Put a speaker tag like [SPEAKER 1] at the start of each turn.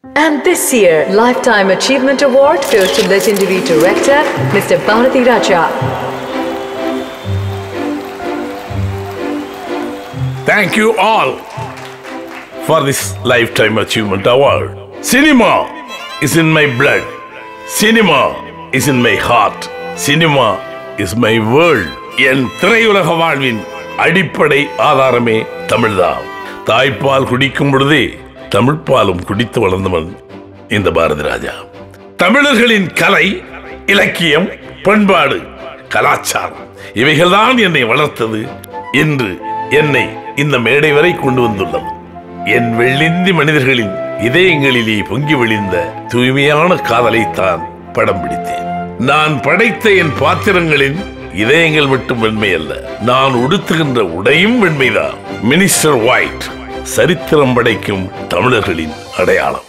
[SPEAKER 1] And this year, Lifetime Achievement Award goes to legendary director Mr. Bharati Raja.
[SPEAKER 2] Thank you all for this Lifetime Achievement Award. Cinema is in my blood. Cinema is in my heart. Cinema is my world. என் திரையுலக வாழ்வின் அடிப்படை ஆதாரமே தமிழ்தான். தாய்ப்பால் குடிக்கும் பொழுதே தமிழ்ப்பாலும் குடித்து வளர்ந்தவன் இந்த பாரதி ராஜா. தமிழர்களின் கலை, இலக்கியம், பண்பாடு, கலாச்சாரம் இவைகள்தான் என்னை வளர்த்தது என்று என்னை இந்த மேடை வரை கொண்டு வந்துள்ளது. என் வெள்ளிந்தி மனிதர்களின் இதயங்களிலே பொங்கி விழிந்த தூய்மையான காதலைத்தான் படம் பிடித்தேன். நான் படைத்த என் பாத்திரங்களின் இதயங்கள் மட்டும் வெண்மை அல்ல, நான் உடுத்துகின்ற உடையும் வெண்மைதான். மினிஸ்டர் ஒயிட் சரித்திரம் படைக்கும் தமிழர்களின் அடையாளம்.